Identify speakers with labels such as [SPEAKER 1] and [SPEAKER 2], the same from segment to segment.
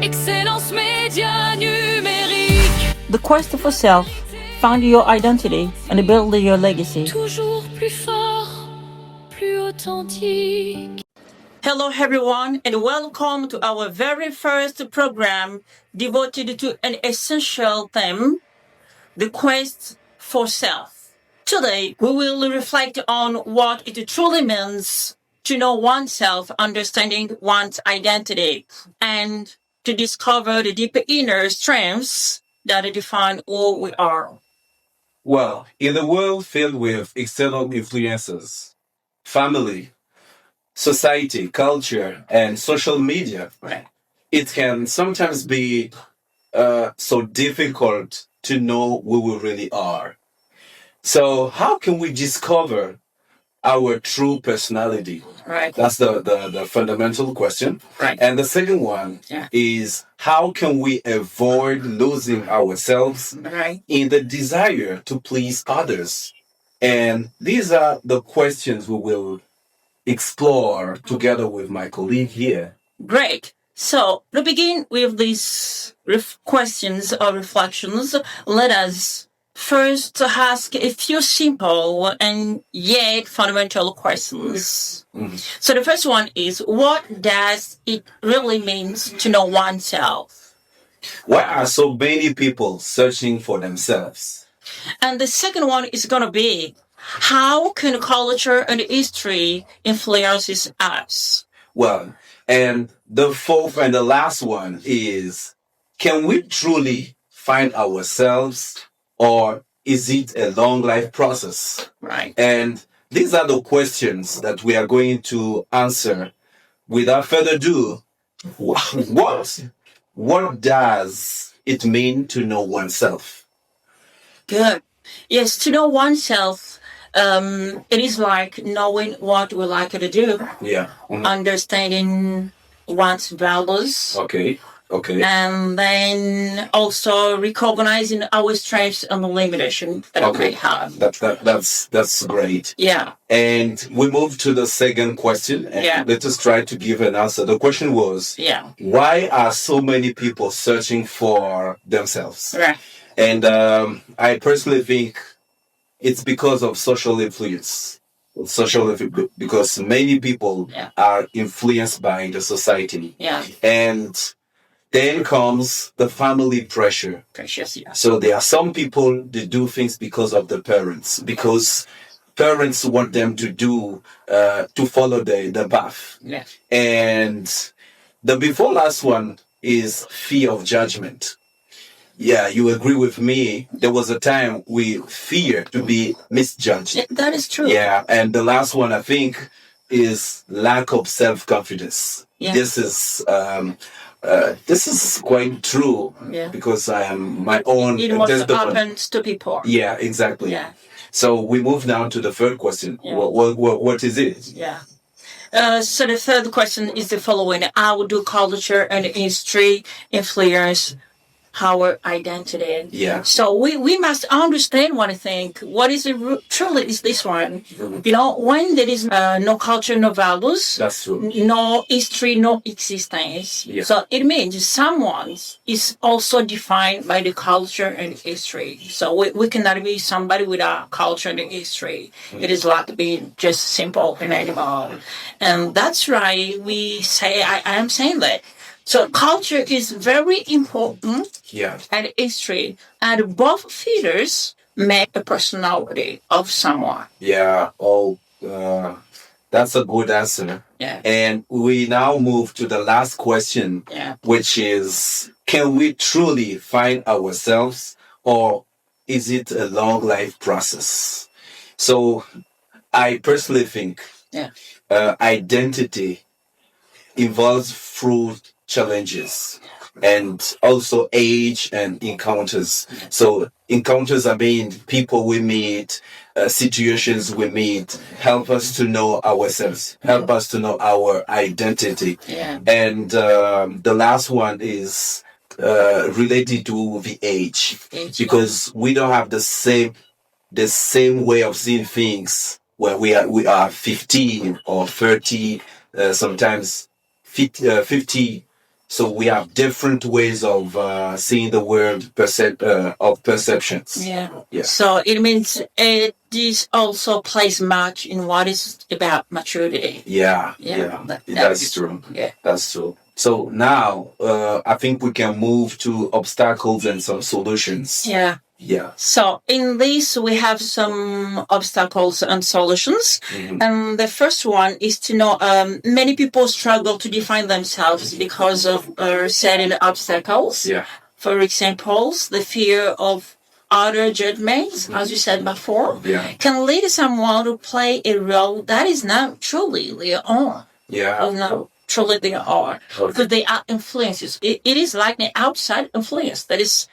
[SPEAKER 1] Excellence média numérique.
[SPEAKER 2] The quest for self, find your identity, and build your legacy.
[SPEAKER 1] Toujours plus fort, plus authentique.
[SPEAKER 2] Hello, everyone, and welcome to our very first program devoted to an essential theme, the quest for self. Today, we will reflect on what it truly means to know oneself, understanding one's identity, and to discover the deep inner strengths that define who we are.
[SPEAKER 3] Well, in a world filled with external influences, family, society, culture, and social media,
[SPEAKER 2] Right.
[SPEAKER 3] it can sometimes be so difficult to know who we really are. So, how can we discover our true personality?
[SPEAKER 2] Right.
[SPEAKER 3] That's the fundamental question.
[SPEAKER 2] Right.
[SPEAKER 3] And the second one
[SPEAKER 2] Yeah.
[SPEAKER 3] is how can we avoid losing ourselves
[SPEAKER 2] Right.
[SPEAKER 3] in the desire to please others? And these are the questions we will explore together with my colleague here.
[SPEAKER 2] Great. So, to begin with these questions or reflections, let us first ask a few simple and yet fundamental questions. So, the first one is, what does it really mean to know oneself?
[SPEAKER 3] Why are so many people searching for themselves?
[SPEAKER 2] And the second one is going to be, how can culture and history influences us?
[SPEAKER 3] Well, and the fourth and the last one is, can we truly find ourselves, or is it a long life process?
[SPEAKER 2] Right.
[SPEAKER 3] And these are the questions that we are going to answer. Without further ado, what does it mean to know oneself?
[SPEAKER 2] Good. Yes, to know oneself, it is like knowing what we like to do,
[SPEAKER 3] Yeah.
[SPEAKER 2] understanding one's values,
[SPEAKER 3] Okay.
[SPEAKER 2] and then also recognizing our strengths and the limitation that we may have.
[SPEAKER 3] That's great.
[SPEAKER 2] Yeah.
[SPEAKER 3] And we move to the second question. And
[SPEAKER 2] Yeah.
[SPEAKER 3] let us try to give an answer. The question was,
[SPEAKER 2] Yeah.
[SPEAKER 3] why are so many people searching for themselves?
[SPEAKER 2] Right.
[SPEAKER 3] And I personally think it's because of social influence. Because many people
[SPEAKER 2] Yeah.
[SPEAKER 3] are influenced by the society.
[SPEAKER 2] Yeah.
[SPEAKER 3] And then comes the family pressure.
[SPEAKER 2] Precious. Yeah.
[SPEAKER 3] So there are some people that do things because of the parents, because parents want them to do to follow the path.
[SPEAKER 2] Yeah.
[SPEAKER 3] And the before last one is fear of judgment. Yeah, you agree with me. There was a time we feared to be misjudged.
[SPEAKER 2] Yeah, that is true.
[SPEAKER 3] Yeah, and the last one I think is lack of self-confidence.
[SPEAKER 2] Yeah.
[SPEAKER 3] This is quite true.
[SPEAKER 2] Yeah.
[SPEAKER 3] Because I am my own.
[SPEAKER 2] It must happens to people.
[SPEAKER 3] Yeah, exactly.
[SPEAKER 2] Yeah.
[SPEAKER 3] So we move now to the third question.
[SPEAKER 2] Yeah.
[SPEAKER 3] What is it?
[SPEAKER 2] Yeah. So the third question is the following: how do culture and history influence our identity?
[SPEAKER 3] Yeah.
[SPEAKER 2] So we must understand one thing. What is truly is this one? You know, when there is no culture, no values,
[SPEAKER 3] That's true.
[SPEAKER 2] no history, no existence.
[SPEAKER 3] Yeah.
[SPEAKER 2] So it means someone is also defined by the culture and history. So we cannot be somebody without culture and history. It is like being just simple an animal. And that's why we say, I am saying that. So culture is very important,
[SPEAKER 3] Yeah.
[SPEAKER 2] and history, and both features make the personality of someone.
[SPEAKER 3] Yeah. Oh, that's a good answer.
[SPEAKER 2] Yeah.
[SPEAKER 3] And we now move to the last question,
[SPEAKER 2] Yeah.
[SPEAKER 3] which is, can we truly find ourselves, or is it a long life process? So I personally think
[SPEAKER 2] Yeah.
[SPEAKER 3] Identity involves through challenges and also age and encounters. So encounters, I mean, people we meet, situations we meet, help us to know ourselves, help us to know our identity.
[SPEAKER 2] Yeah.
[SPEAKER 3] And the last one is related to the age, because we don't have the same way of seeing things when we are 15 or 30, sometimes 50 So we have different ways of seeing the world, of perceptions.
[SPEAKER 2] Yeah.
[SPEAKER 3] Yeah.
[SPEAKER 2] So it means this also plays much in what is about maturity.
[SPEAKER 3] Yeah,
[SPEAKER 2] Yeah,
[SPEAKER 3] yeah,
[SPEAKER 2] that's
[SPEAKER 3] that's true.
[SPEAKER 2] Yeah.
[SPEAKER 3] That's true. So now, I think we can move to obstacles and some solutions.
[SPEAKER 2] Yeah.
[SPEAKER 3] Yeah.
[SPEAKER 2] So in this, we have some obstacles and solutions.
[SPEAKER 3] Mhm.
[SPEAKER 2] And the first one is to know many people struggle to define themselves because of certain obstacles.
[SPEAKER 3] Yeah.
[SPEAKER 2] For example, the fear of other judgments, as you said before,
[SPEAKER 3] Yeah.
[SPEAKER 2] can lead someone to play a role that is not truly their own.
[SPEAKER 3] Yeah.
[SPEAKER 2] Or not truly their own.
[SPEAKER 3] Okay.
[SPEAKER 2] Because they are influences. It is like an outside influence that is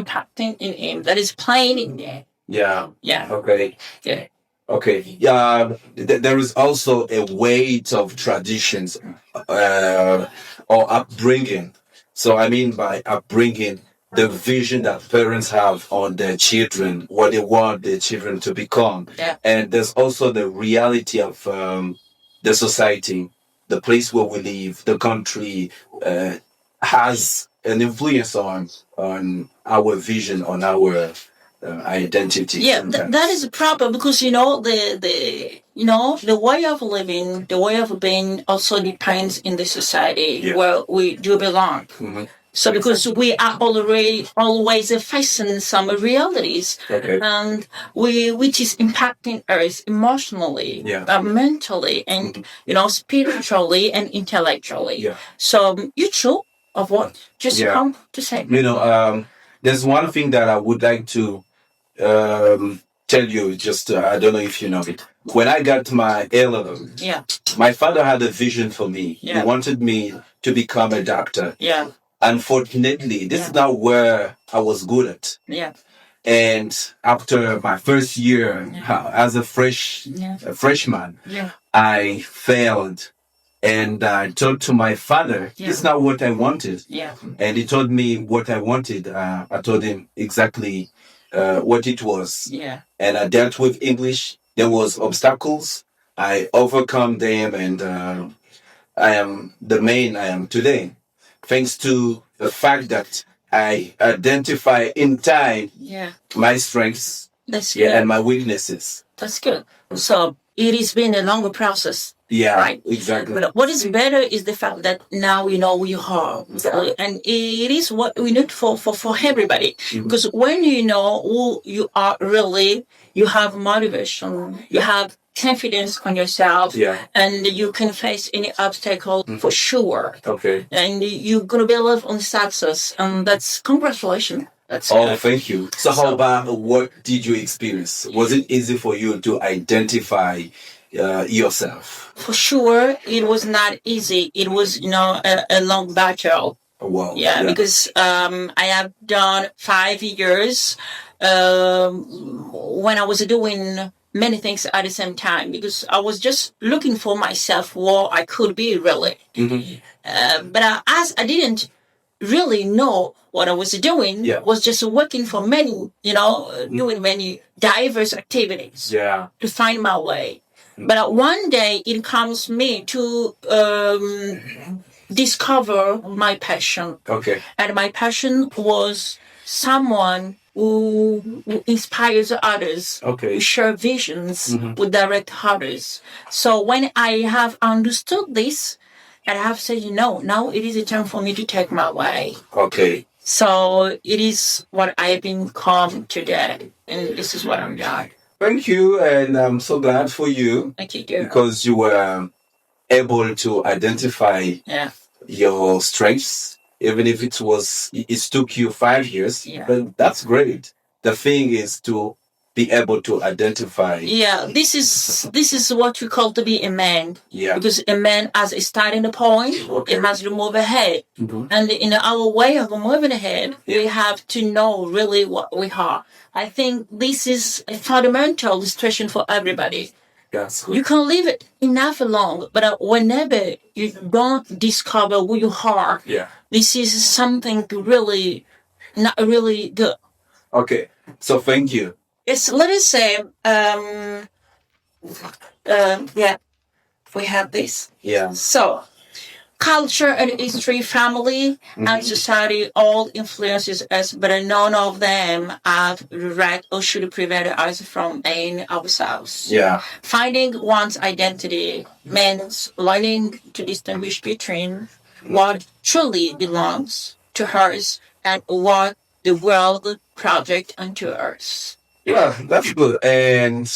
[SPEAKER 2] impacting in him, that is playing in there.
[SPEAKER 3] Yeah.
[SPEAKER 2] Yeah.
[SPEAKER 3] Okay.
[SPEAKER 2] Yeah.
[SPEAKER 3] Okay. Yeah. There is also a weight of traditions or upbringing. So I mean by upbringing, the vision that parents have on their children, what they want their children to become.
[SPEAKER 2] Yeah.
[SPEAKER 3] And there's also the reality of the society, the place where we live, the country has an influence on our vision, on our identity.
[SPEAKER 2] Yeah, that is a problem because the way of living, the way of being also depends in the society
[SPEAKER 3] Yeah.
[SPEAKER 2] where we do belong.
[SPEAKER 3] Mhm.
[SPEAKER 2] So because we are always facing some realities,
[SPEAKER 3] Okay.
[SPEAKER 2] and which is impacting us emotionally,
[SPEAKER 3] Yeah.
[SPEAKER 2] mentally, and spiritually and intellectually.
[SPEAKER 3] Yeah.
[SPEAKER 2] So you sure of what just
[SPEAKER 3] Yeah.
[SPEAKER 2] come to say?
[SPEAKER 3] There's one thing that I would like to tell you. Just I don't know if you know it. When I got my A-level,
[SPEAKER 2] Yeah,
[SPEAKER 3] my father had a vision for me.
[SPEAKER 2] Yeah.
[SPEAKER 3] He wanted me to become a doctor.
[SPEAKER 2] yeah,
[SPEAKER 3] Unfortunately, this is not where I was good at.
[SPEAKER 2] yeah,
[SPEAKER 3] And after my first year as a freshman,
[SPEAKER 2] yeah.
[SPEAKER 3] I failed. And I told to my father,
[SPEAKER 2] Yeah.
[SPEAKER 3] it's not what I wanted.
[SPEAKER 2] Yeah.
[SPEAKER 3] And he told me what I wanted. I told him exactly what it was.
[SPEAKER 2] Yeah.
[SPEAKER 3] And I dealt with English. There was obstacles. I overcome them, and I am the man I am today, thanks to the fact that I identify in time
[SPEAKER 2] Yeah.
[SPEAKER 3] my strengths,
[SPEAKER 2] That's good.
[SPEAKER 3] and my weaknesses.
[SPEAKER 2] That's good. So it has been a longer process.
[SPEAKER 3] Yeah,
[SPEAKER 2] Right.
[SPEAKER 3] exactly.
[SPEAKER 2] But what is better is the fact that now we know we are. And it is what we need for everybody.
[SPEAKER 3] Mhm.
[SPEAKER 2] Because when you know who you are really, you have motivation, you have confidence on yourself,
[SPEAKER 3] Yeah.
[SPEAKER 2] and you can face any obstacle for sure.
[SPEAKER 3] Okay.
[SPEAKER 2] And you're going to believe on success. And that's congratulations. That's
[SPEAKER 3] Oh,
[SPEAKER 2] good.
[SPEAKER 3] thank you. So, how about what did you experience? Was it easy for you to identify yourself?
[SPEAKER 2] For sure, it was not easy. It was, a long battle.
[SPEAKER 3] Wow.
[SPEAKER 2] Yeah, because I have done 5 years when I was doing many things at the same time because I was just looking for myself where I could be really.
[SPEAKER 3] Mhm.
[SPEAKER 2] But as I didn't really know what I was doing,
[SPEAKER 3] Yeah.
[SPEAKER 2] was just working for many, doing many diverse activities
[SPEAKER 3] Yeah.
[SPEAKER 2] to find my way. But one day it comes me to discover my passion.
[SPEAKER 3] Okay.
[SPEAKER 2] And my passion was someone who inspires others,
[SPEAKER 3] Okay.
[SPEAKER 2] who share visions,
[SPEAKER 3] Mhm.
[SPEAKER 2] who direct others. So when I have understood this, and I have said, now it is a time for me to take my way.
[SPEAKER 3] Okay.
[SPEAKER 2] So it is what I have become today. And this is what I'm doing.
[SPEAKER 3] Thank you, and I'm so glad for you
[SPEAKER 2] Thank you, dear.
[SPEAKER 3] because you were able to identify
[SPEAKER 2] Yeah.
[SPEAKER 3] your strengths, even if it took you 5 years.
[SPEAKER 2] Yeah.
[SPEAKER 3] But that's great. The thing is to be able to identify.
[SPEAKER 2] Yeah, this is what we call to be a man.
[SPEAKER 3] Yeah.
[SPEAKER 2] Because a man has a starting point,
[SPEAKER 3] Okay.
[SPEAKER 2] it has to move ahead.
[SPEAKER 3] Mhm.
[SPEAKER 2] And in our way of moving ahead, we have to know really what we are. I think this is a fundamental situation for everybody.
[SPEAKER 3] That's good.
[SPEAKER 2] You can live it enough long, but whenever you don't discover who you are,
[SPEAKER 3] Yeah.
[SPEAKER 2] this is something really not really good.
[SPEAKER 3] Okay. So thank you.
[SPEAKER 2] It's let us say, yeah, we have this.
[SPEAKER 3] Yeah.
[SPEAKER 2] So, culture and history, family and society all influences us, but none of them have the right or should prevent us from being ourselves.
[SPEAKER 3] Yeah.
[SPEAKER 2] Finding one's identity means learning to distinguish between what truly belongs to us and what the world projects onto us.
[SPEAKER 3] Yeah, that's good. And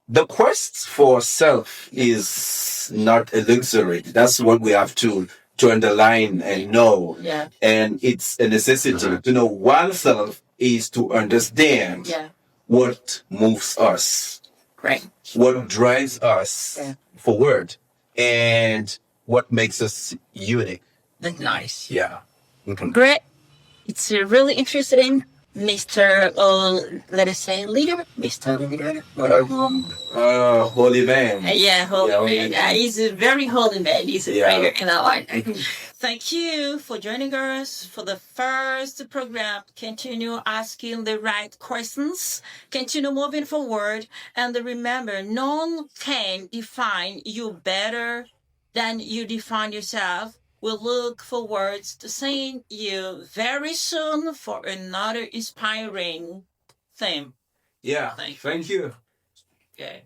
[SPEAKER 3] the quest for self is not a luxury. That's what we have to underline and know.
[SPEAKER 2] Yeah.
[SPEAKER 3] And it's a necessity to know oneself is to understand
[SPEAKER 2] Yeah.
[SPEAKER 3] what moves us,
[SPEAKER 2] Great.
[SPEAKER 3] what drives us
[SPEAKER 2] Yeah.
[SPEAKER 3] forward, and what makes us unique.
[SPEAKER 2] That's nice.
[SPEAKER 3] Yeah. Mhm.
[SPEAKER 2] Great. It's really interesting, Mr. Let us say leader, Mr. Leader.
[SPEAKER 3] Holy man.
[SPEAKER 2] Yeah, holy
[SPEAKER 3] Yeah,
[SPEAKER 2] man.
[SPEAKER 3] yeah.
[SPEAKER 2] He's a very holy man. He's a
[SPEAKER 3] Yeah.
[SPEAKER 2] prayer, and I like it. Thank you for joining us for the first program. Continue asking the right questions. Continue moving forward. And remember, none can define you better than you define yourself. We'll look forward to seeing you very soon for another inspiring theme.
[SPEAKER 3] Yeah.
[SPEAKER 2] Thank you.
[SPEAKER 3] Thank you.
[SPEAKER 2] Okay.